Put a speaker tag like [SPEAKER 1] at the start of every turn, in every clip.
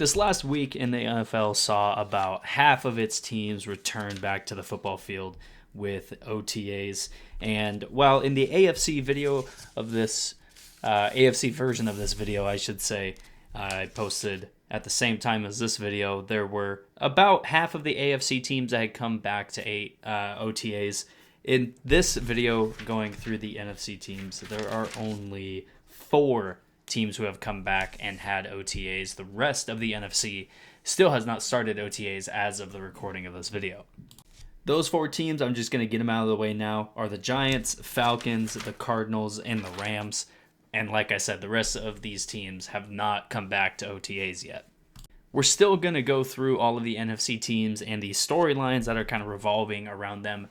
[SPEAKER 1] This last week in the NFL saw about half of its teams return back to the football field with OTAs. And while in the AFC video of this, AFC version of this video, I should say, I posted at the same time as this video, there were about half of the AFC teams that had come back to OTAs. In this video, going through the NFC teams, there are only 4 teams who have come back and had OTAs. The rest of the NFC still has not started OTAs as of the recording of this video. Those 4 teams, I'm just going to get them out of the way now, are the Giants, Falcons, the Cardinals, and the Rams. And like I said, the rest of these teams have not come back to OTAs yet. We're still going to go through all of the NFC teams and the storylines that are kind of revolving around them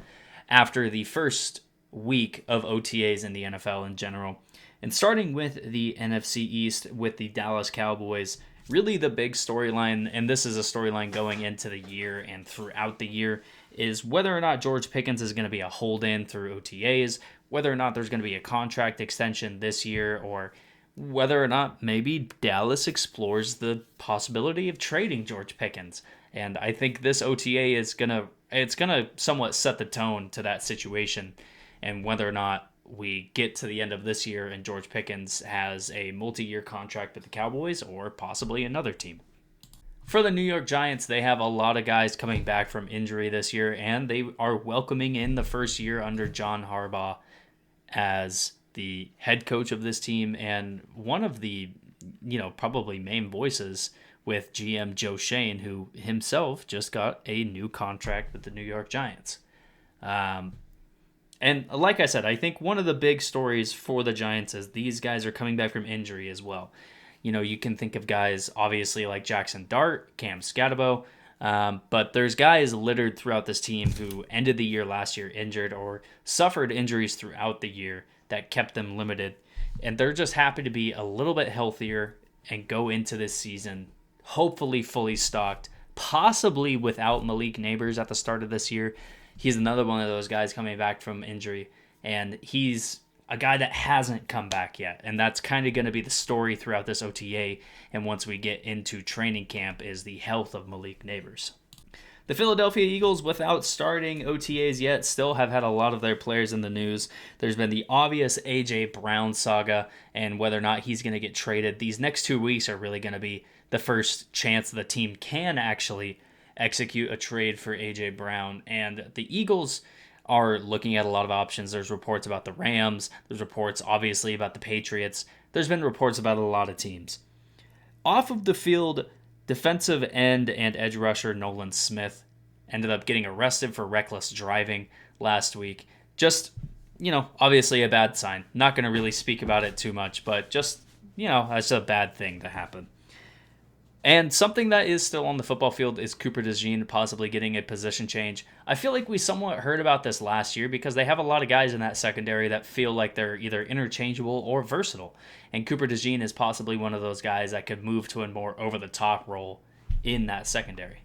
[SPEAKER 1] after the first week of OTAs in the NFL in general. And starting with the NFC East with the Dallas Cowboys, really the big storyline, and this is a storyline going into the year and throughout the year, is whether or not George Pickens is going to be a hold-in through OTAs, whether or not there's going to be a contract extension this year, or whether or not maybe Dallas explores the possibility of trading George Pickens. And I think this OTA is going to somewhat set the tone to that situation, and whether or not we get to the end of this year and George Pickens has a multi-year contract with the Cowboys or possibly another team. For the New York Giants, they have a lot of guys coming back from injury this year, and they are welcoming in the first year under John Harbaugh as the head coach of this team and one of the, probably main voices with GM Joe Shane, who himself just got a new contract with the New York Giants. And like I said, I think one of the big stories for the Giants is these guys are coming back from injury as well. You can think of guys obviously like Jackson Dart, Cam Scatabo, but there's guys littered throughout this team who ended the year last year injured or suffered injuries throughout the year that kept them limited. And they're just happy to be a little bit healthier and go into this season hopefully fully stocked, possibly without Malik Neighbors at the start of this year. He's another one of those guys coming back from injury, and he's a guy that hasn't come back yet, and that's kind of going to be the story throughout this OTA, and once we get into training camp, is the health of Malik Neighbors. The Philadelphia Eagles, without starting OTAs yet, still have had a lot of their players in the news. There's been the obvious A.J. Brown saga, and whether or not he's going to get traded. These next 2 weeks are really going to be the first chance the team can actually execute a trade for A.J. Brown. And the Eagles are looking at a lot of options. There's reports about the Rams. There's reports, obviously, about the Patriots. There's been reports about a lot of teams. Off of the field, defensive end and edge rusher Nolan Smith ended up getting arrested for reckless driving last week. Just, obviously a bad sign. Not going to really speak about it too much, but just, that's a bad thing to happen. And something that is still on the football field is Cooper DeJean possibly getting a position change. I feel like we somewhat heard about this last year because they have a lot of guys in that secondary that feel like they're either interchangeable or versatile. And Cooper DeJean is possibly one of those guys that could move to a more over-the-top role in that secondary.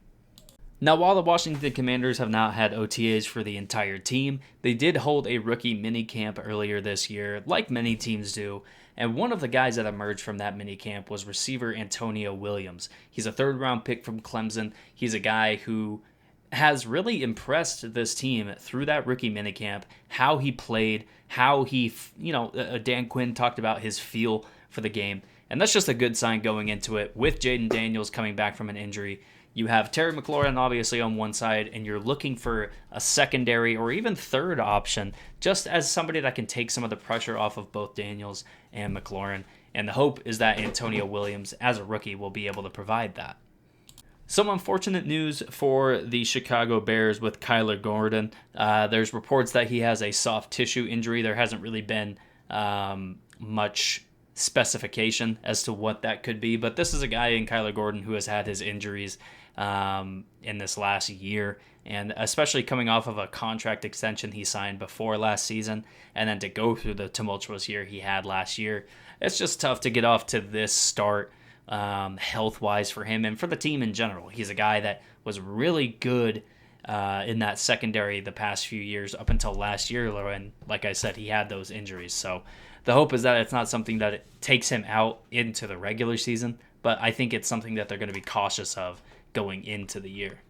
[SPEAKER 1] Now, while the Washington Commanders have not had OTAs for the entire team, they did hold a rookie minicamp earlier this year, like many teams do. And one of the guys that emerged from that minicamp was receiver Antonio Williams. He's a third-round pick from Clemson. He's a guy who has really impressed this team through that rookie minicamp, how he played, how he, Dan Quinn talked about his feel for the game. And that's just a good sign going into it. With Jaden Daniels coming back from an injury, you have Terry McLaurin obviously on one side, and you're looking for a secondary or even third option, just as somebody that can take some of the pressure off of both Daniels and McLaurin. And the hope is that Antonio Williams, as a rookie, will be able to provide that. Some unfortunate news for the Chicago Bears with Kyler Gordon. There's reports that he has a soft tissue injury. There hasn't really been much specification as to what that could be, but this is a guy in Kyler Gordon who has had his injuries in this last year, and especially coming off of a contract extension he signed before last season, and then to go through the tumultuous year he had last year, it's just tough to get off to this start health-wise for him and for the team in general. He's a guy that was really good in that secondary the past few years up until last year, and like I said, he had those injuries. So the hope is that it's not something that it takes him out into the regular season, but I think it's something that they're going to be cautious of going into the year.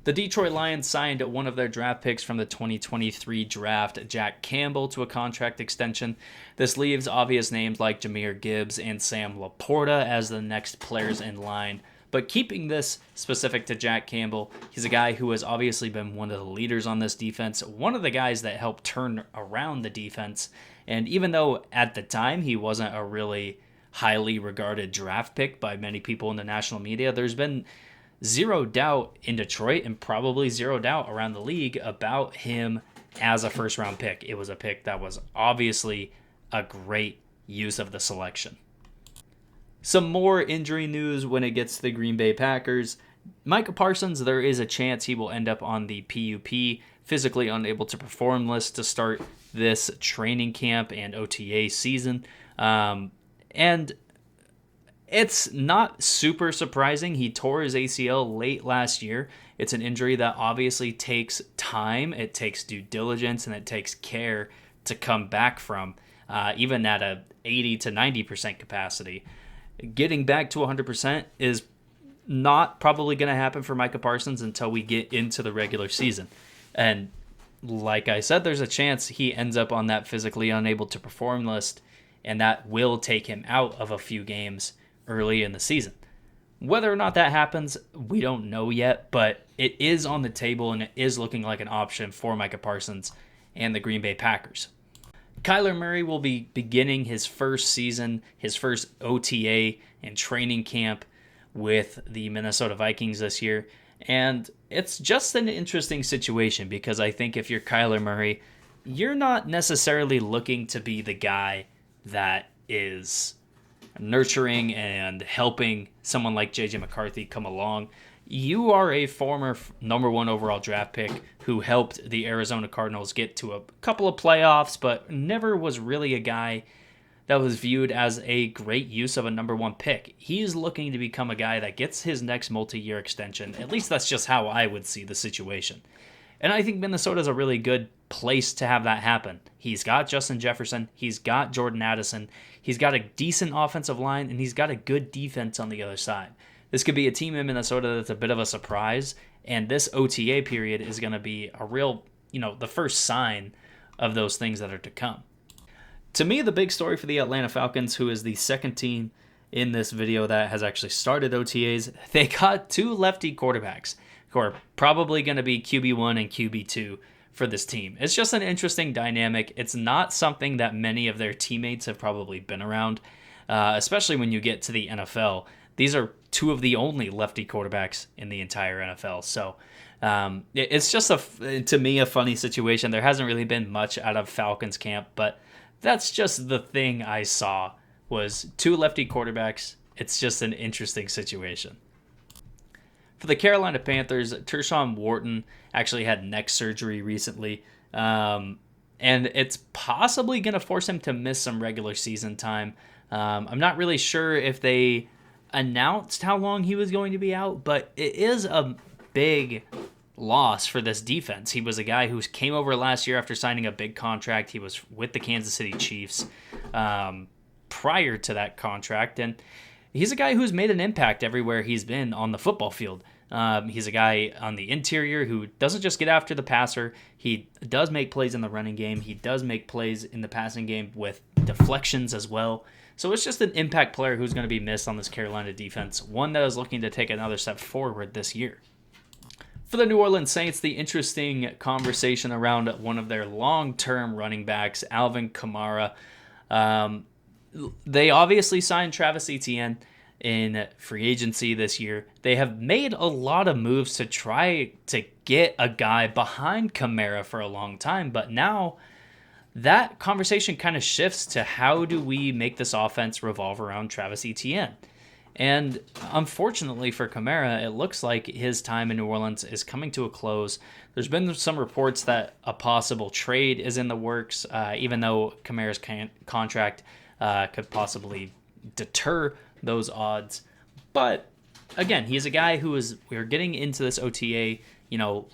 [SPEAKER 1] The Detroit Lions signed one of their draft picks from the 2023 draft, Jack Campbell, to a contract extension. This leaves obvious names like Jahmyr Gibbs and Sam Laporta as the next players in line. But keeping this specific to Jack Campbell, he's a guy who has obviously been one of the leaders on this defense, one of the guys that helped turn around the defense. And even though at the time he wasn't a really highly regarded draft pick by many people in the national media, there's been zero doubt in Detroit and probably zero doubt around the league about him as a first-round pick. It was a pick that was obviously a great use of the selection. Some more injury news when it gets to the Green Bay Packers. Micah Parsons, there is a chance he will end up on the PUP, physically unable to perform list to start this training camp and OTA season. And it's not super surprising. He tore his ACL late last year. It's an injury that obviously takes time, it takes due diligence, and it takes care to come back from, even at a 80 to 90% capacity. Getting back to 100% is not probably going to happen for Micah Parsons until we get into the regular season. And like I said, there's a chance he ends up on that physically unable to perform list, and that will take him out of a few games early in the season. Whether or not that happens, we don't know yet, but it is on the table and it is looking like an option for Micah Parsons and the Green Bay Packers. Kyler Murray will be beginning his first season, his first OTA and training camp with the Minnesota Vikings this year. And it's just an interesting situation because I think if you're Kyler Murray, you're not necessarily looking to be the guy that is nurturing and helping someone like J.J. McCarthy come along. You are a former number 1 overall draft pick who helped the Arizona Cardinals get to a couple of playoffs, but never was really a guy that was viewed as a great use of a number 1 pick. He's looking to become a guy that gets his next multi-year extension. At least that's just how I would see the situation. And I think Minnesota's a really good place to have that happen. He's got Justin Jefferson, he's got Jordan Addison, he's got a decent offensive line, and he's got a good defense on the other side. This could be a team in Minnesota that's a bit of a surprise, and this OTA period is going to be a real, the first sign of those things that are to come. To me, the big story for the Atlanta Falcons, who is the second team in this video that has actually started OTAs, they got 2 lefty quarterbacks who are probably going to be QB1 and QB2 for this team. It's just an interesting dynamic. It's not something that many of their teammates have probably been around, especially when you get to the NFL. These are 2 of the only lefty quarterbacks in the entire NFL. So it's just, to me, a funny situation. There hasn't really been much out of Falcons camp, but that's just the thing I saw was 2 lefty quarterbacks. It's just an interesting situation. For the Carolina Panthers, Tershawn Wharton actually had neck surgery recently, and it's possibly going to force him to miss some regular season time. I'm not really sure if they announced how long he was going to be out, but it is a big loss for this defense. He was a guy who came over last year after signing a big contract. He was with the Kansas City Chiefs prior to that contract, and he's a guy who's made an impact everywhere he's been on the football field. He's a guy on the interior who doesn't just get after the passer. He does make plays in the running game. He does make plays in the passing game with deflections as well. So it's just an impact player who's going to be missed on this Carolina defense, one that is looking to take another step forward this year. For the New Orleans Saints, the interesting conversation around one of their long-term running backs, Alvin Kamara. They obviously signed Travis Etienne in free agency this year. They have made a lot of moves to try to get a guy behind Kamara for a long time, but now that conversation kind of shifts to how do we make this offense revolve around Travis Etienne. And unfortunately for Kamara, it looks like his time in New Orleans is coming to a close. There's been some reports that a possible trade is in the works, even though Kamara's contract could possibly deter those odds. But again, he's a guy we're getting into this OTA,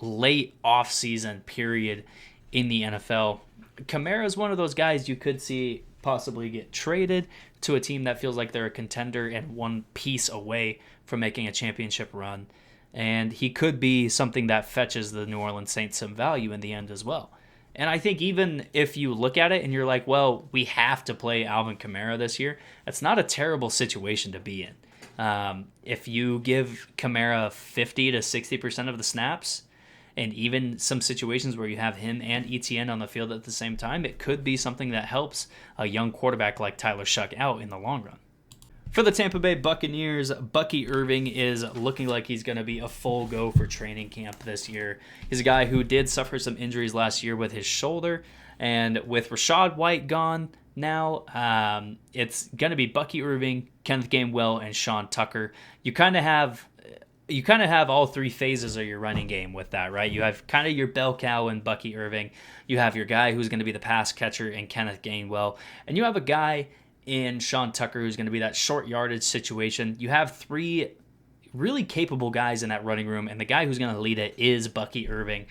[SPEAKER 1] late off-season period in the NFL. Kamara is one of those guys you could see possibly get traded to a team that feels like they're a contender and one piece away from making a championship run. And he could be something that fetches the New Orleans Saints some value in the end as well. And I think even if you look at it and you're like, well, we have to play Alvin Kamara this year, that's not a terrible situation to be in. If you give Kamara 50 to 60% of the snaps, and even some situations where you have him and ETN on the field at the same time, it could be something that helps a young quarterback like Tyler Shuck out in the long run. For the Tampa Bay Buccaneers, Bucky Irving is looking like he's going to be a full go for training camp this year. He's a guy who did suffer some injuries last year with his shoulder, and with Rachaad White gone now, it's going to be Bucky Irving, Kenneth Gainwell, and Sean Tucker. You kind of have all three phases of your running game with that, right? You have kind of your bell cow in Bucky Irving. You have your guy who's going to be the pass catcher in Kenneth Gainwell. And you have a guy in Sean Tucker who's going to be that short yardage situation. You have three really capable guys in that running room, and the guy who's going to lead it is Bucky Irving.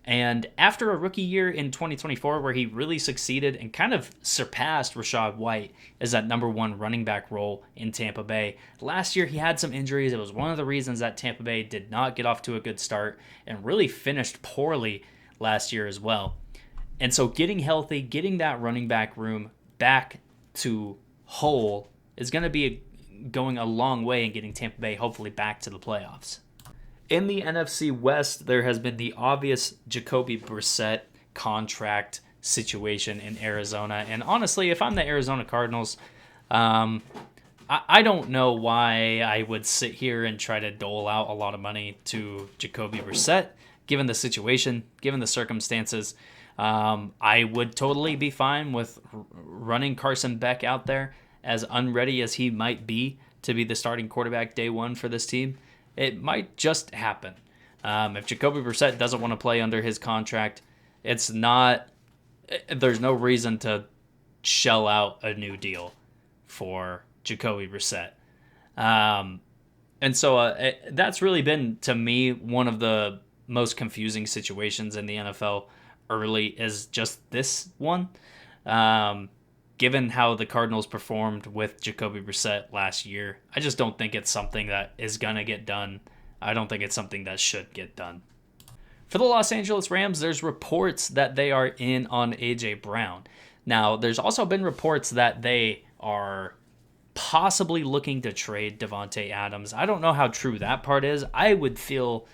[SPEAKER 1] And after a rookie year in 2024 where he really succeeded and kind of surpassed Rachaad White as that number one running back role in Tampa Bay, last year he had some injuries. It was one of the reasons that Tampa Bay did not get off to a good start and really finished poorly last year as well. And so getting healthy, getting that running back room back to whole is going to be going a long way in getting Tampa Bay hopefully back to the playoffs. In the NFC West, there has been the obvious Jacoby Brissett contract situation in Arizona. And honestly, if I'm the Arizona Cardinals, I don't know why I would sit here and try to dole out a lot of money to Jacoby Brissett, given the situation, given the circumstances. I would totally be fine with running Carson Beck out there, as unready as he might be to be the starting quarterback day one for this team. It might just happen. If Jacoby Brissett doesn't want to play under his contract, there's no reason to shell out a new deal for Jacoby Brissett. And so that's really been, to me, one of the most confusing situations in the NFL early is just this one. Given how the Cardinals performed with Jacoby Brissett last year, I just don't think it's something that is going to get done. I don't think it's something that should get done. For the Los Angeles Rams, there's reports that they are in on A.J. Brown. Now, there's also been reports that they are possibly looking to trade Davante Adams. I don't know how true that part is. I would feel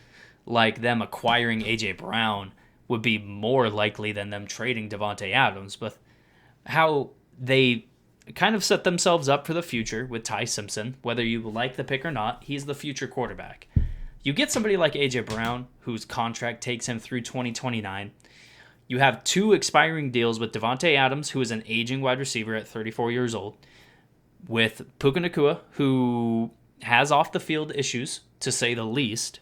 [SPEAKER 1] like them acquiring A.J. Brown would be more likely than them trading Davante Adams, but how they kind of set themselves up for the future with Ty Simpson. Whether you like the pick or not, he's the future quarterback. You get somebody like A.J. Brown, whose contract takes him through 2029. You have two expiring deals with Davante Adams, who is an aging wide receiver at 34 years old, with Puka Nacua, who has off-the-field issues, to say the least.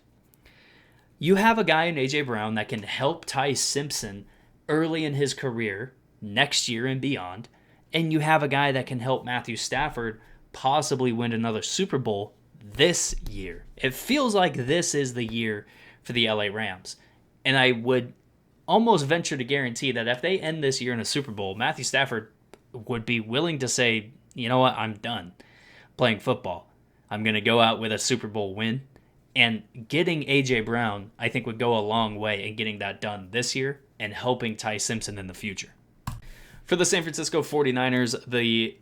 [SPEAKER 1] You have a guy in A.J. Brown that can help Ty Simpson early in his career, next year and beyond, and you have a guy that can help Matthew Stafford possibly win another Super Bowl this year. It feels like this is the year for the LA Rams. And I would almost venture to guarantee that if they end this year in a Super Bowl, Matthew Stafford would be willing to say, you know what, I'm done playing football. I'm going to go out with a Super Bowl win. And getting A.J. Brown, I think, would go a long way in getting that done this year and helping Ty Simpson in the future. For the San Francisco 49ers, the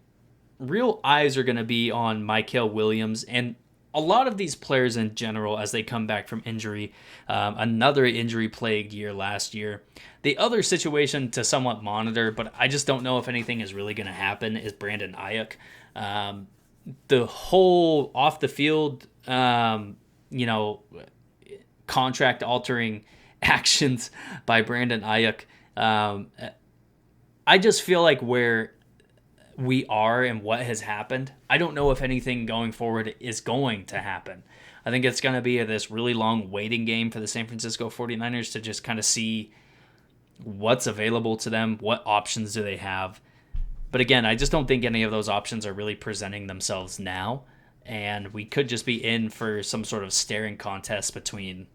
[SPEAKER 1] real eyes are going to be on Mykel Williams and a lot of these players in general as they come back from injury. Another injury-plagued year last year. The other situation to somewhat monitor, but I just don't know if anything is really going to happen, is Brandon Ayuk. The whole off-the-field, contract-altering actions by Brandon Ayuk, I just feel like where we are and what has happened, I don't know if anything going forward is going to happen. I think it's going to be this really long waiting game for the San Francisco 49ers to just kind of see what's available to them, what options do they have. But again, I just don't think any of those options are really presenting themselves now, and we could just be in for some sort of staring contest between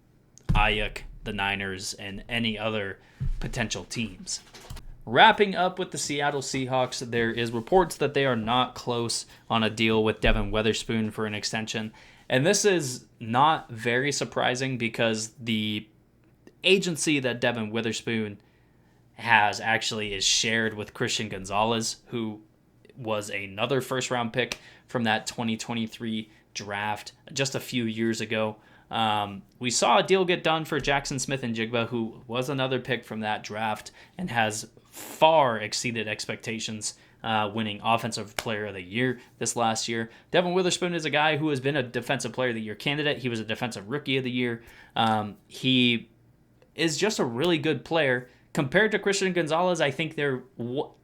[SPEAKER 1] Ayuk, the Niners, and any other potential teams. Wrapping up with the Seattle Seahawks, there is reports that they are not close on a deal with Devin Witherspoon for an extension. And this is not very surprising because the agency that Devin Witherspoon has actually is shared with Christian Gonzalez, who was another first round pick from that 2023 draft just a few years ago. We saw a deal get done for Jackson Smith-Njigba, who was another pick from that draft and has far exceeded expectations, winning Offensive Player of the Year this last year. Devin Witherspoon is a guy who has been a Defensive Player of the Year candidate. He was a Defensive Rookie of the Year. He is just a really good player. Compared to Christian Gonzalez, I think they're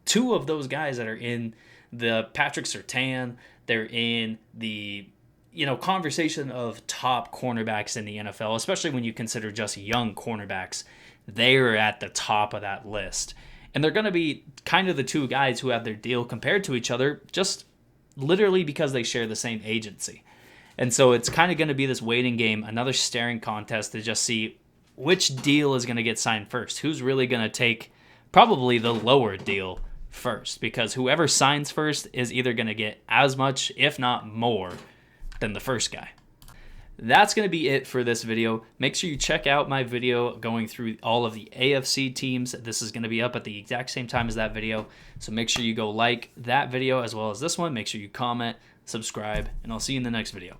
[SPEAKER 1] two of those guys that are in the Patrick Surtain. They're in the conversation of top cornerbacks in the NFL, especially when you consider just young cornerbacks. They're at the top of that list. And they're going to be kind of the two guys who have their deal compared to each other, just literally because they share the same agency. And so it's kind of going to be this waiting game, another staring contest to just see which deal is going to get signed first. Who's really going to take probably the lower deal first? Because whoever signs first is either going to get as much, if not more, than the first guy. That's going to be it for this video. Make sure you check out my video going through all of the AFC teams. This is going to be up at the exact same time as that video. So make sure you go like that video as well as this one. Make sure you comment, subscribe, and I'll see you in the next video.